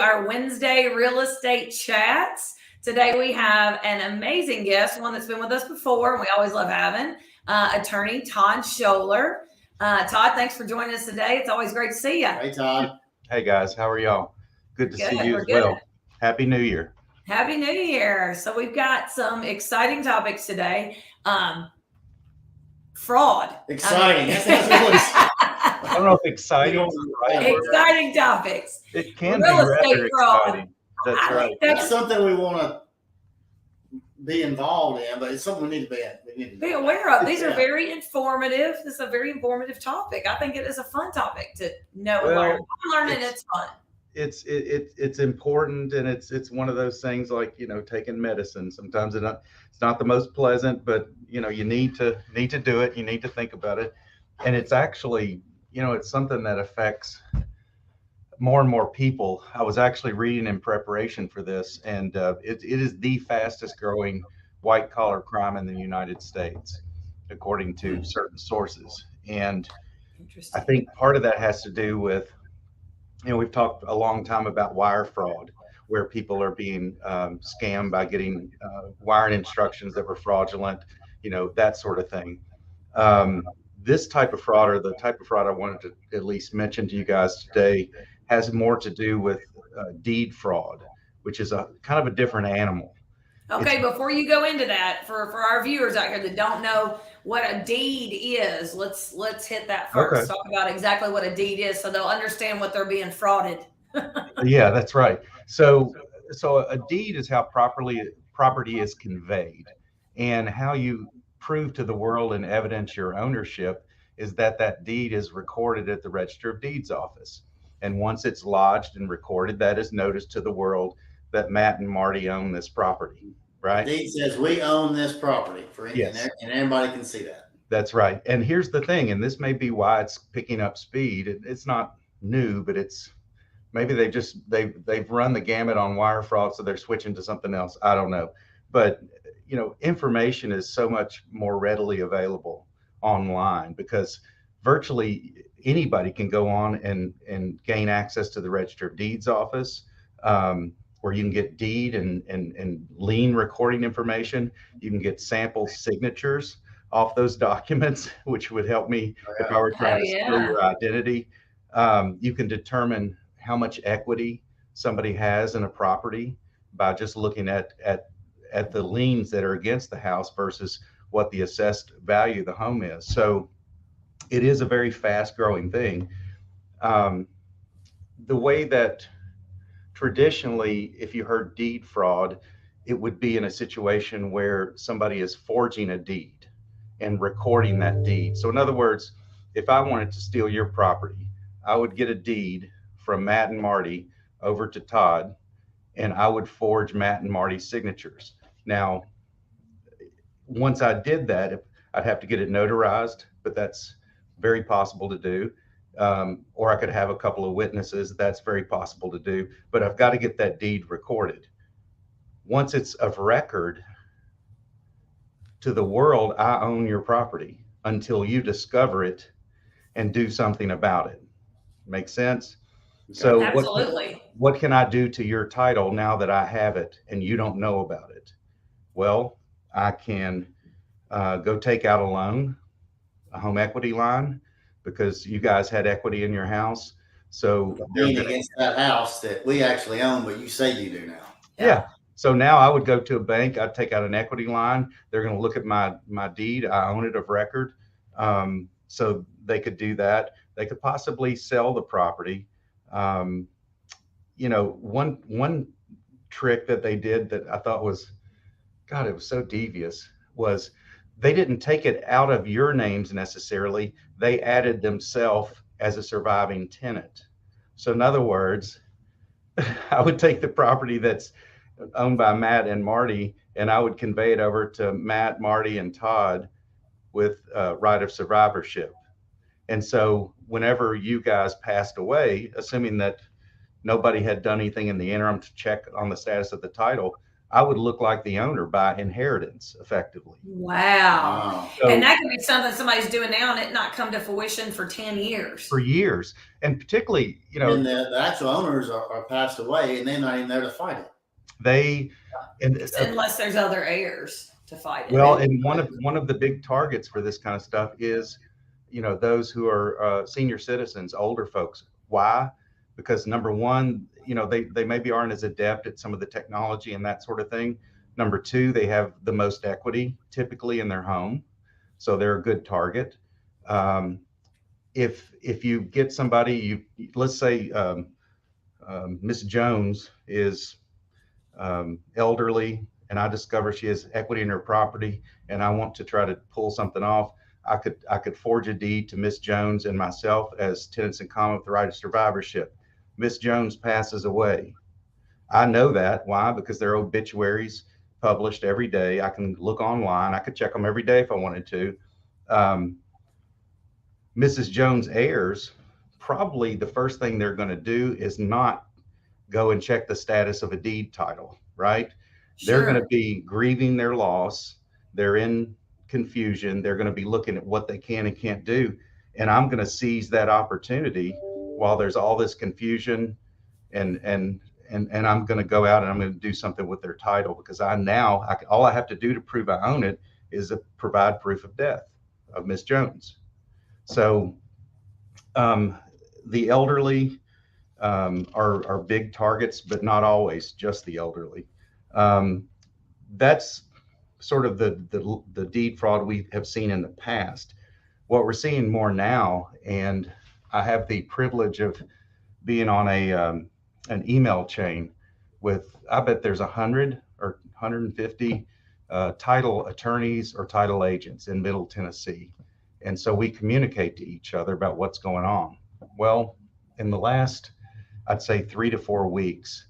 our Wednesday real estate chats. Today we have an amazing guest, one that's been with us before, and we always love having attorney Todd Sholar. Todd, thanks for joining us today. It's always great to see you. Hey, Todd. Hey, guys. How are y'all? Good to see you as well. Happy New Year. Happy New Year. So we've got some exciting topics today. Fraud. Exciting. I don't know if exciting is the right word. Exciting topics. It can Real be estate rather fraud. exciting. That's right. That's something we want to be involved in, but it's something we need to be aware of. These are very informative. This is a very informative topic. I think it is a fun topic to know and learn. I'm learning it's fun. It's important, and it's one of those things like, taking medicine. Sometimes it's not the most pleasant, but you need to do it. You need to think about it, and it's actually it's something that affects more and more people. I was actually reading in preparation for this, and it is the fastest growing white collar crime in the United States, according to certain sources. And I think part of that has to do with, we've talked a long time about wire fraud, where people are being scammed by getting wiring instructions that were fraudulent, that sort of thing. This type of fraud, or the type of fraud I wanted to at least mention to you guys today, has more to do with deed fraud, which is a kind of a different animal. Okay, before you go into that, for our viewers out here that don't know what a deed is, let's hit that first. Okay. Talk about exactly what a deed is, so they'll understand what they're being frauded. Yeah, that's right. So a deed is how property is conveyed, and how you prove to the world and evidence your ownership is that deed is recorded at the Register of Deeds office. And once it's lodged and recorded, that is notice to the world that Matt and Marty own this property, right? The deed says we own this property, yes. And everybody can see that. That's right. And here's the thing, and this may be why it's picking up speed. It's not new, but maybe they've run the gamut on wire fraud, so they're switching to something else. I don't know. But information is so much more readily available online, because virtually anybody can go on and gain access to the Register of Deeds office, where you can get deed and lien recording information. You can get sample signatures off those documents, which would help me if I were trying to steal your identity. You can determine how much equity somebody has in a property by just looking at the liens that are against the house versus what the assessed value of the home is. So it is a very fast growing thing. The way that traditionally, if you heard deed fraud, it would be in a situation where somebody is forging a deed and recording that deed. So in other words, if I wanted to steal your property, I would get a deed from Matt and Marty over to Todd, and I would forge Matt and Marty's signatures. Now, once I did that, I'd have to get it notarized, but that's very possible to do. Or I could have a couple of witnesses. That's very possible to do, but I've got to get that deed recorded. Once it's of record to the world, I own your property until you discover it and do something about it. Make sense? So absolutely. What can I do to your title now that I have it and you don't know about it? Well, I can go take out a loan, a home equity line, because you guys had equity in your house. So being against that house that we actually own, but you say you do now. Yeah. So now I would go to a bank, I'd take out an equity line. They're going to look at my deed. I own it of record. So they could do that. They could possibly sell the property. One trick that they did that I thought was, God, it was so devious, was they didn't take it out of your names necessarily. They added themselves as a surviving tenant. So in other words, I would take the property that's owned by Matt and Marty, and I would convey it over to Matt, Marty, and Todd with right of survivorship. And so whenever you guys passed away, assuming that nobody had done anything in the interim to check on the status of the title, I would look like the owner by inheritance effectively. Wow. Wow. And So that could be something somebody's doing now and it not come to fruition for 10 years. for years, and particularly, And the actual owners are passed away, and they're not even there to fight it. they, and Unless there's other heirs to fight it. well, and one of the big targets for this kind of stuff is, those who are senior citizens, older folks. Why? Because number one, they maybe aren't as adept at some of the technology and that sort of thing. Number two, they have the most equity typically in their home, so they're a good target. If you get somebody, let's say Miss Jones is elderly, and I discover she has equity in her property, and I want to try to pull something off. I could forge a deed to Miss Jones and myself as tenants in common with the right of survivorship. Miss Jones passes away. I know that. Why? Because there are obituaries published every day. I can look online. I could check them every day if I wanted to. Mrs. Jones' heirs, probably the first thing they're going to do is not go and check the status of a deed title, right? They're going to be grieving their loss. They're in confusion. They're going to be looking at what they can and can't do. And I'm going to seize that opportunity while there's all this confusion, and I'm going to go out and I'm going to do something with their title, because all I have to do to prove I own it is to provide proof of death of Miss Jones. So the elderly are big targets, but not always just the elderly. That's sort of the deed fraud we have seen in the past. What we're seeing more now, and I have the privilege of being on an email chain with, I bet there's 100 or 150 title attorneys or title agents in Middle Tennessee. And so we communicate to each other about what's going on. Well, in the last, I'd say 3 to 4 weeks,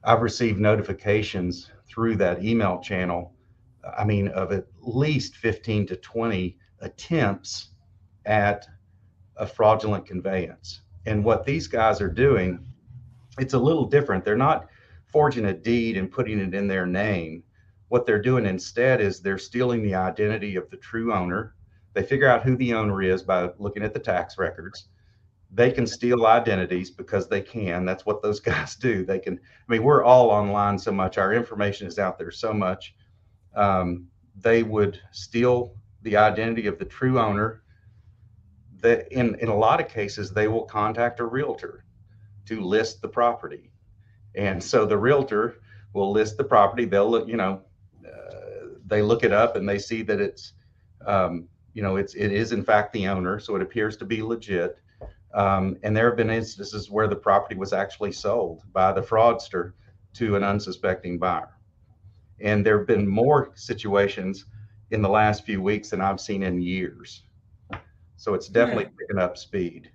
I've received notifications through that email channel, of at least 15 to 20 attempts at a fraudulent conveyance. And what these guys are doing, it's a little different. They're not forging a deed and putting it in their name. What they're doing instead is they're stealing the identity of the true owner. They figure out who the owner is by looking at the tax records. They can steal identities because they can. That's what those guys do. They can, we're all online so much. Our information is out there so much. They would steal the identity of the true owner. That in a lot of cases, they will contact a realtor to list the property. And so the realtor will list the property. They'll look, they look it up and they see that it's, it is in fact the owner. So it appears to be legit. And there have been instances where the property was actually sold by the fraudster to an unsuspecting buyer. And there have been more situations in the last few weeks than I've seen in years. So it's definitely picking up speed.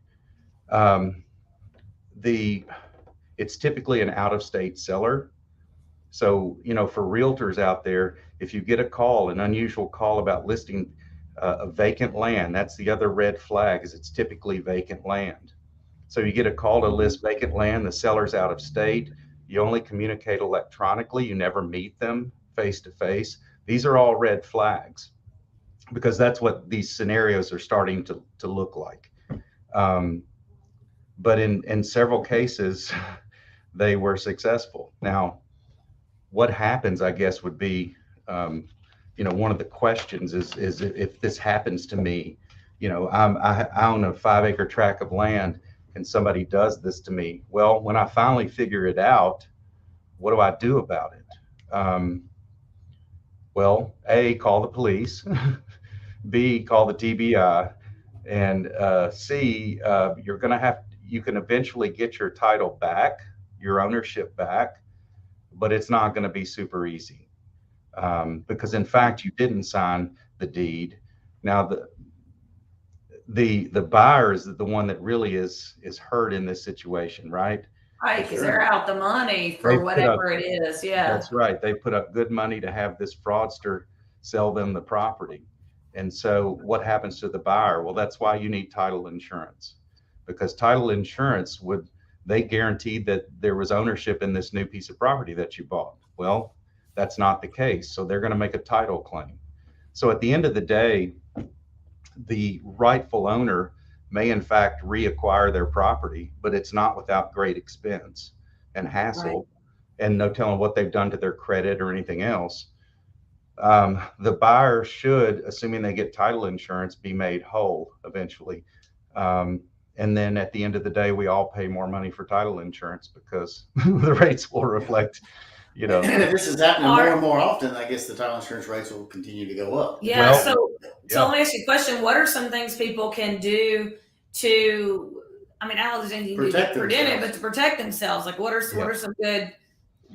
It's typically an out-of-state seller. So, for realtors out there, if you get an unusual call about listing a vacant land, that's the other red flag, is it's typically vacant land. So you get a call to list vacant land, the seller's out of state, you only communicate electronically, you never meet them face to face. These are all red flags, because that's what these scenarios are starting to look like. But in several cases, they were successful. Now, what happens, I guess, would be, one of the questions is if this happens to me, I own a 5-acre tract of land and somebody does this to me. Well, when I finally figure it out, what do I do about it? Well, A, call the police, B, call the TBI, and C, you can eventually get your title back, your ownership back, but it's not going to be super easy, because in fact you didn't sign the deed. Now the buyer is the one that really is hurt in this situation, right? Right, because they're out the money for whatever it is. Yeah, that's right. They put up good money to have this fraudster sell them the property. And so what happens to the buyer? Well, that's why you need title insurance, because title insurance they guaranteed that there was ownership in this new piece of property that you bought. Well, That's not the case. So they're going to make a title claim. So at the end of the day, the rightful owner may in fact reacquire their property, but it's not without great expense and Right. hassle and no telling what they've done to their credit or anything else. The buyer should, assuming they get title insurance, be made whole eventually. And then at the end of the day, we all pay more money for title insurance because the rates will reflect, you know. And if this is happening more Are- and more often, I guess the title insurance rates will continue to go up. Yeah. Well, so yeah. let me ask you a question. What are some things people can do to, I mean, I don't know if there's anything you can do to prevent it, but to protect themselves? Like what are some good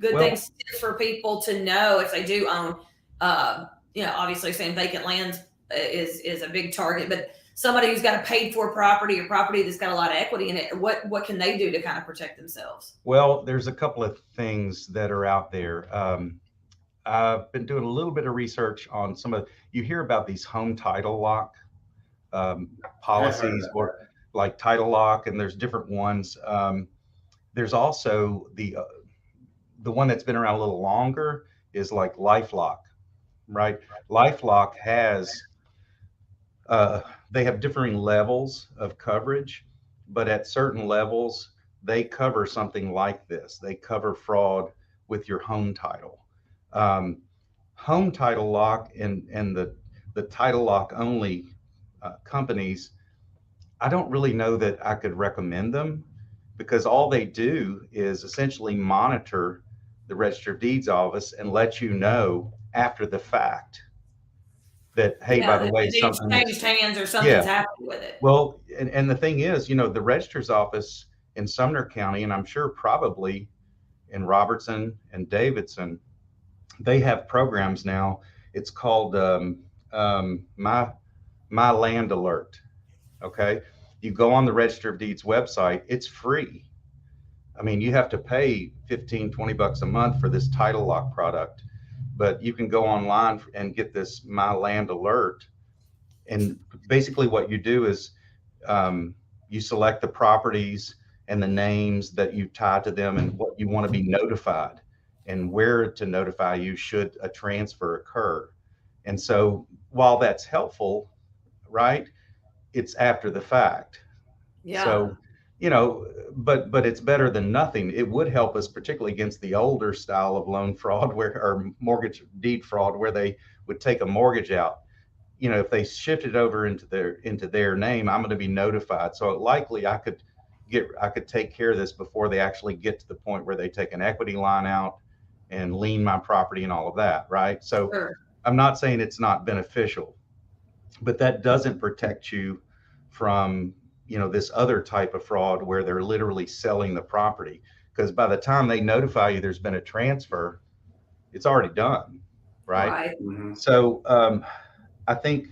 Well- things for people to know if they do own, obviously saying vacant land is a big target, but somebody who's got a paid for property or property that's got a lot of equity in it, what can they do to kind of protect themselves? Well, there's a couple of things that are out there. I've been doing a little bit of research on you hear about these home title lock policies, or like title lock, and there's different ones. There's also the one that's been around a little longer is like LifeLock, right? LifeLock has, they have differing levels of coverage, but at certain levels, they cover something like this. They cover fraud with your home title. Home title lock and the title lock only companies, I don't really know that I could recommend them because all they do is essentially monitor the Register of Deeds office and let you know after the fact that, hey, by the way, it's something changed hands or something's happened with it. Well, and the thing is, the Register's office in Sumner County, and I'm sure probably in Robertson and Davidson, they have programs now. It's called My Land Alert. Okay, you go on the Register of Deeds website. It's free. I mean, you have to pay $15-20 a month for this title lock product, but you can go online and get this My Land Alert. And basically what you do is you select the properties and the names that you tie to them and what you want to be notified and where to notify you should a transfer occur. And so while that's helpful, right, it's after the fact. Yeah. So, but it's better than nothing. It would help us particularly against the older style of loan fraud or mortgage deed fraud where they would take a mortgage out. If they shift it over into their name, I'm going to be notified. So likely I could take care of this before they actually get to the point where they take an equity line out and lien my property and all of that, right? So Sure. I'm not saying it's not beneficial, but that doesn't protect you from, this other type of fraud where they're literally selling the property. Because by the time they notify you there's been a transfer, it's already done, right? Mm-hmm. So I think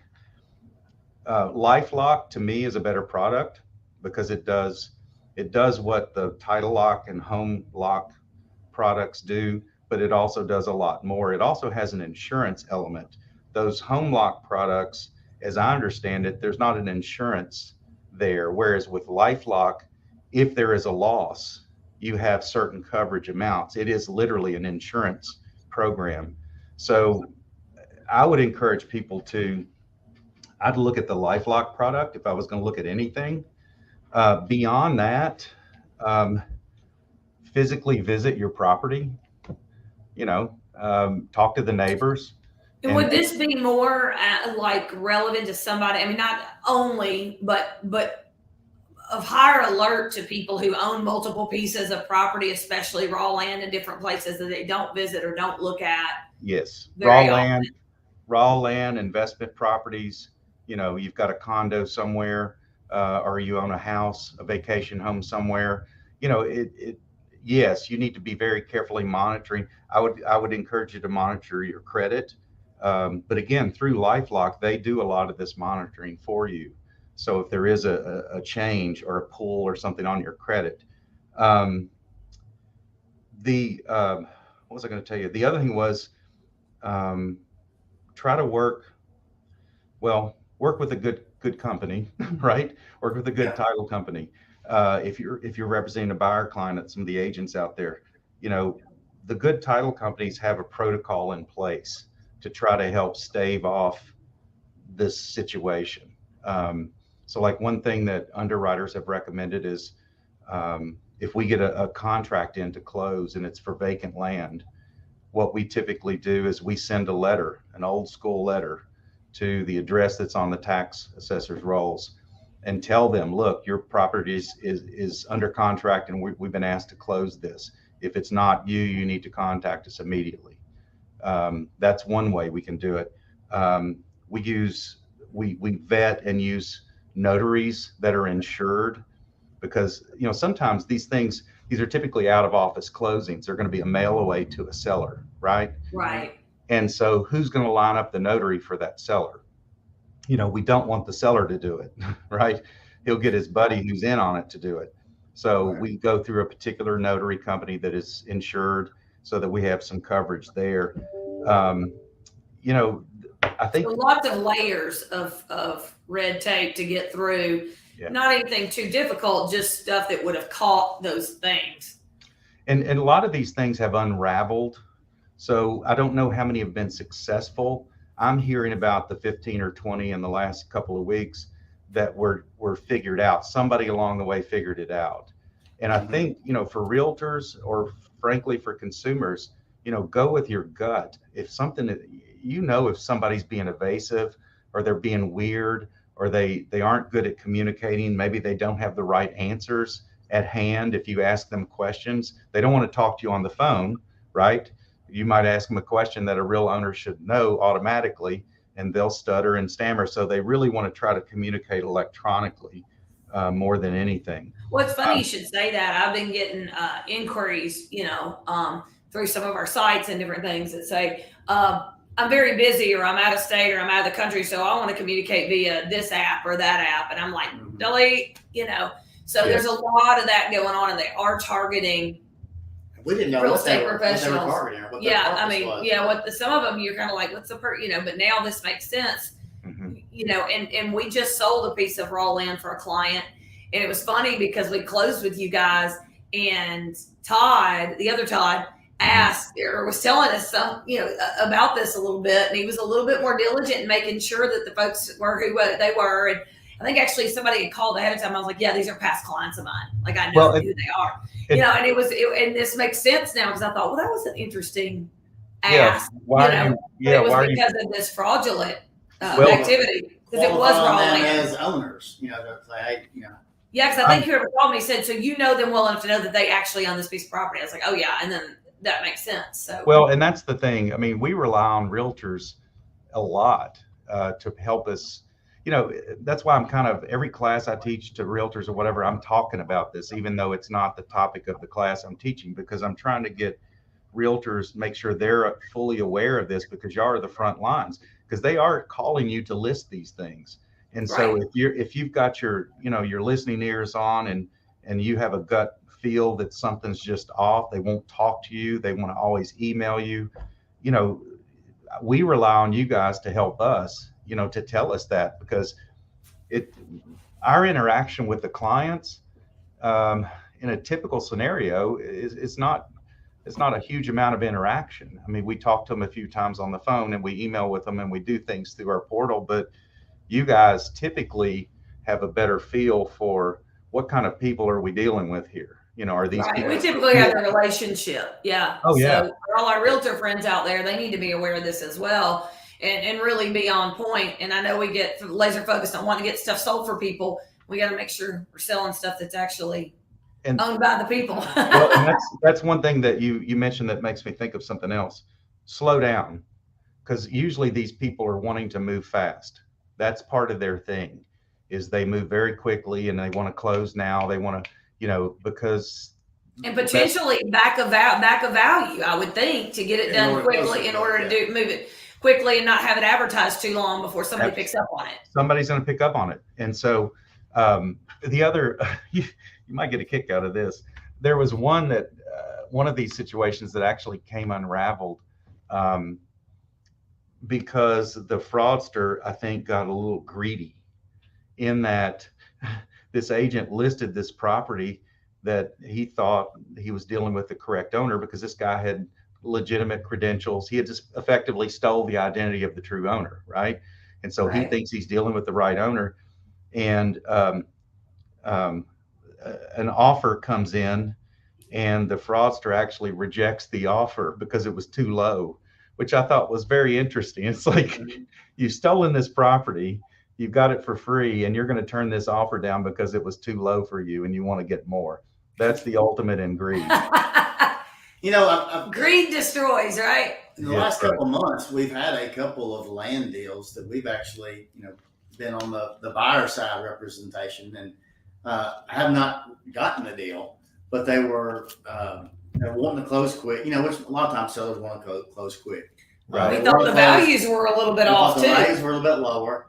LifeLock to me is a better product because it does what the title lock and home lock products do, but it also does a lot more. It also has an insurance element. Those home lock products, as I understand it, there's not an insurance there. Whereas with LifeLock, if there is a loss, you have certain coverage amounts. It is literally an insurance program. So I would encourage people I'd look at the LifeLock product if I was going to look at anything. Beyond that, physically visit your property, talk to the neighbors. And would this be more like relevant to somebody? I mean, not only, but of higher alert to people who own multiple pieces of property, especially raw land in different places that they don't visit or don't look at. Yes, very raw land, investment properties. You've got a condo somewhere, or you own a house, a vacation home somewhere. Yes, you need to be very carefully monitoring. I would encourage you to monitor your credit. But again, through LifeLock, they do a lot of this monitoring for you. So if there is a change or a pull or something on your credit, what was I going to tell you? The other thing was try to work with a good company, right? Work with a good title company. If you're representing a buyer client at some of the agents out there, the good title companies have a protocol in place to try to help stave off this situation. So like one thing that underwriters have recommended is if we get a contract in to close and it's for vacant land, what we typically do is we send a letter, an old school letter, to the address that's on the tax assessor's rolls and tell them, look, your property is under contract and we've been asked to close this. If it's not you, you need to contact us immediately. That's one way we can do it. We vet and use notaries that are insured, because sometimes these are typically out of office closings. They're going to be a mail away to a seller, right? Right. And so who's going to line up the notary for that seller? We don't want the seller to do it, right? He'll get his buddy who's in on it to do it. So we go through a particular notary company that is insured so that we have some coverage there. I think so lots of layers of red tape to get through. Yeah. Not anything too difficult, just stuff that would have caught those things. And a lot of these things have unraveled. So I don't know how many have been successful. I'm hearing about the 15 or 20 in the last couple of weeks that were figured out. Somebody along the way figured it out. And I think, for realtors, or frankly for consumers, go with your gut. If something, if somebody's being evasive or they're being weird, or they aren't good at communicating, maybe they don't have the right answers at hand. If you ask them questions, they don't want to talk to you on the phone, right? You might ask them a question that a real owner should know automatically, and they'll stutter and stammer. So they really want to try to communicate electronically more than anything. Well, it's funny you should say that. I've been getting inquiries, through some of our sites and different things that say, I'm very busy, or I'm out of state, or I'm out of the country, so I want to communicate via this app or that app. And I'm like, delete, So there's a lot of that going on, and they are targeting we didn't know real what estate they were professionals. targeting, what some of them you're kind of like, what's the but now this makes sense. And we just sold a piece of raw land for a client, and it was funny because we closed with you guys, and Todd, the other Todd, asked or was telling us some, about this a little bit, and he was a little bit more diligent in making sure that the folks were who they were. And I think actually somebody had called ahead of time. I was like, yeah, these are past clients of mine. Like, I know who they are, and this makes sense now, because I thought, well, that was an interesting ask. It was because of this fraudulent activity, because it was wrong as owners, Yeah, because I think whoever called me said, so them well enough to know that they actually own this piece of property. I was like, oh yeah, and then that makes sense. So well, and that's the thing. I mean, we rely on realtors a lot to help us. That's why I'm kind of, every class I teach to realtors or whatever, I'm talking about this, even though it's not the topic of the class I'm teaching, because I'm trying to get realtors, make sure they're fully aware of this, because y'all are the front lines, because they are calling you to list these things. And so if you've got your listening ears on, and you have a gut feel that something's just off, they won't talk to you, they want to always email you, we rely on you guys to help us, to tell us that, because our interaction with the clients in a typical scenario is not a huge amount of interaction. I mean, we talk to them a few times on the phone, and we email with them, and we do things through our portal, but you guys typically have a better feel for what kind of people are we dealing with here. Are these people? We typically have a relationship. Yeah. Oh, yeah. So for all our realtor friends out there, they need to be aware of this as well, and really be on point. And I know we get laser focused on wanting to get stuff sold for people. We got to make sure we're selling stuff that's actually owned by the people. Well, and that's one thing that you mentioned that makes me think of something else. Slow down, because usually these people are wanting to move fast. That's part of their thing, is they move very quickly, and they want to close now. They want to, because and potentially back a value, I would think, to get it done quickly, in order to move it quickly and not have it advertised too long before somebody picks up on it. Somebody's going to pick up on it. And so the other, you might get a kick out of this. There was one of these situations that actually came unraveled because the fraudster, I think, got a little greedy, in that this agent listed this property that he thought he was dealing with the correct owner because this guy had legitimate credentials. He had just effectively stole the identity of the true owner, right? And so he Right. thinks he's dealing with the right owner. And an offer comes in, and the fraudster actually rejects the offer because it was too low, which I thought was very interesting. It's like, you've stolen this property, you've got it for free, and you're going to turn this offer down because it was too low for you and you want to get more. That's the ultimate in greed. You know, Greed destroys, right? in the Yeah, last right. couple of months, we've had a couple of land deals that we've actually, been on the buyer side representation, and I have not gotten a deal, but they were wanting to close quick. Which a lot of times sellers want to close quick. Right. We thought the values were a little bit off The too. values were a little bit lower.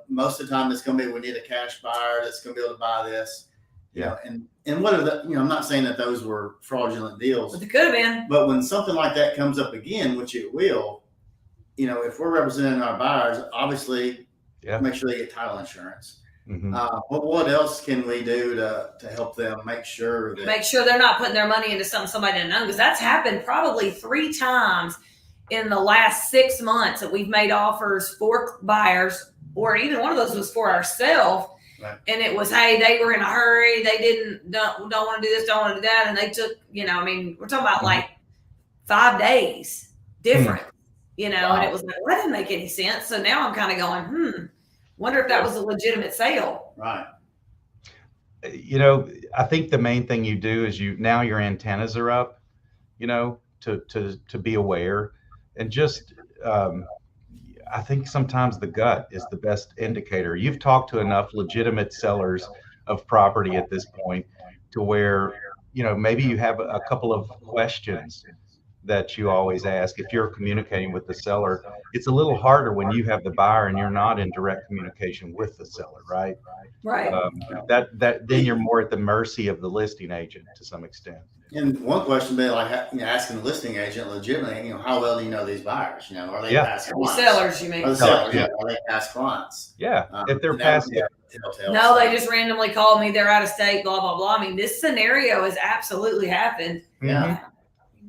Most of the time it's going to be, we need a cash buyer that's going to be able to buy this. Yeah. And what are the, I'm not saying that those were fraudulent deals, But it could have been. but when something like that comes up again, which it will, if we're representing our buyers, obviously make sure they get title insurance. Mm-hmm. But what else can we do to help them make sure They're not putting their money into something somebody didn't know? Because that's happened probably 3 times in the last 6 months that we've made offers for buyers, or even one of those was for ourselves. Right. And it was, hey, they were in a hurry. They don't want to do this, don't want to do that. And they took, we're talking about like 5 days different, Wow. and it was like, well, that didn't make any sense. So now I'm kind of going, wonder if that was a legitimate sale. Right. I think the main thing you do is now your antennas are up, to be aware, and just, I think sometimes the gut is the best indicator. You've talked to enough legitimate sellers of property at this point to where, maybe you have a couple of questions that you always ask. If you're communicating with the seller, it's a little harder when you have the buyer and you're not in direct communication with the seller, right? Right. Then you're more at the mercy of the listing agent to some extent. And one question would be like, asking the listing agent legitimately, how well do you know these buyers? Are they past clients? Sellers, you mean? Are the sellers, are they past clients? Yeah, if they're past. No, they just randomly called me. They're out of state, blah, blah, blah. I mean, this scenario has absolutely happened. Yeah.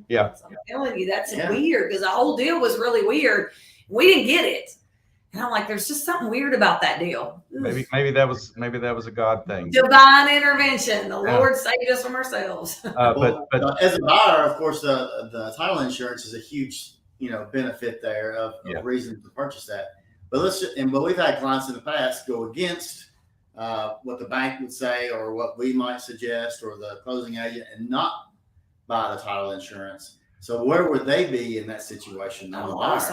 Yeah. I'm telling you, that's weird, because the whole deal was really weird. We didn't get it. And I'm like, there's just something weird about that deal. Maybe that was a God thing. Divine intervention. The Lord saved us from ourselves. But as a buyer, of course, the title insurance is a huge, benefit there of reason to purchase that. But we've had clients in the past go against what the bank would say or what we might suggest or the closing agent and not buy the title insurance. So where would they be in that situation? I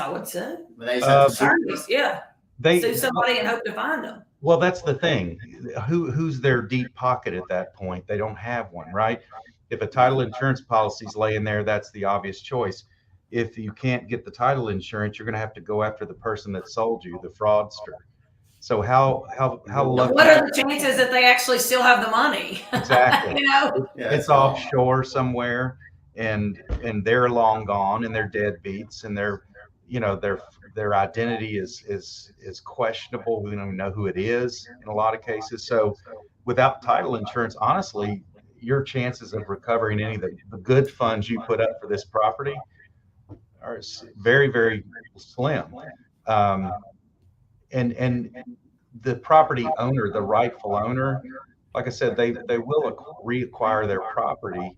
would say. Attorneys, Sue somebody and hope to find them. Well, that's the thing. Who's their deep pocket at that point? They don't have one, right? If a title insurance policy's laying there, that's the obvious choice. If you can't get the title insurance, you're going to have to go after the person that sold you, the fraudster. So how lucky? What are the chances that they actually still have the money? Exactly. it's offshore somewhere, and they're long gone, and they're deadbeats, and their identity is questionable. We don't even know who it is in a lot of cases. So without title insurance, honestly, your chances of recovering any of the good funds you put up for this property are very, very slim. And the property owner, the rightful owner, like I said, they will reacquire their property,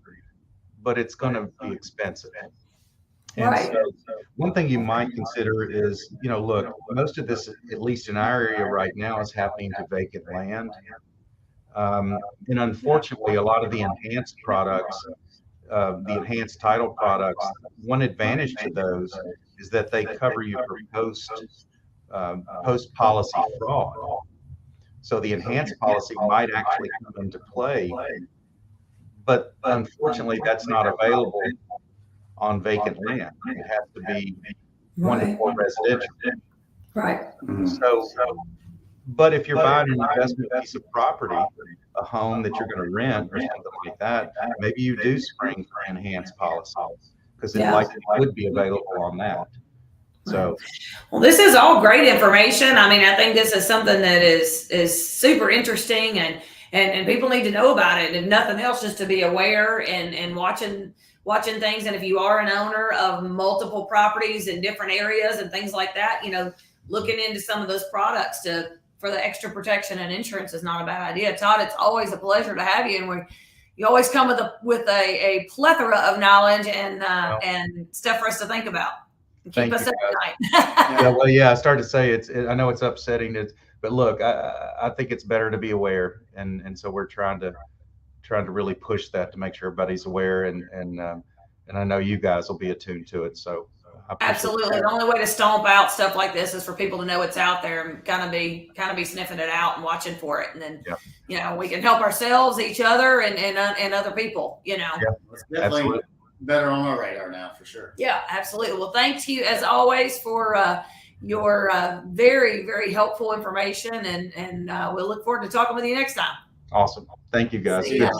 but it's going to be expensive. And so one thing you might consider is, look, most of this, at least in our area right now, is happening to vacant land. And unfortunately, a lot of the enhanced products, the enhanced title products, one advantage to those is that they cover you for post policy fraud. So the enhanced policy might actually come into play, but unfortunately, that's not available on vacant land. It has to be 1 to 4 residential. Right. So, but if you're buying an investment piece of property, a home that you're going to rent or something like that, maybe you do spring for enhanced policy because it likely would be available on that. So, well, this is all great information. I mean, I think this is something that is super interesting, and people need to know about it. If nothing else, just to be aware and watching things. And if you are an owner of multiple properties in different areas and things like that, looking into some of those products for the extra protection and insurance is not a bad idea. Todd, it's always a pleasure to have you, and you always come with a plethora of knowledge and stuff for us to think about. And keep us up at night. I started to say I know it's upsetting, but look, I think it's better to be aware, and so we're trying to really push that to make sure everybody's aware, and I know you guys will be attuned to it. So absolutely, the only way to stomp out stuff like this is for people to know it's out there and kind of be sniffing it out and watching for it, and then we can help ourselves, each other, and other people. It's definitely better on our radar now, for sure. Yeah, absolutely. Well, thank you as always for your very, very helpful information, and we'll look forward to talking with you next time. Awesome. Thank you, guys. See ya.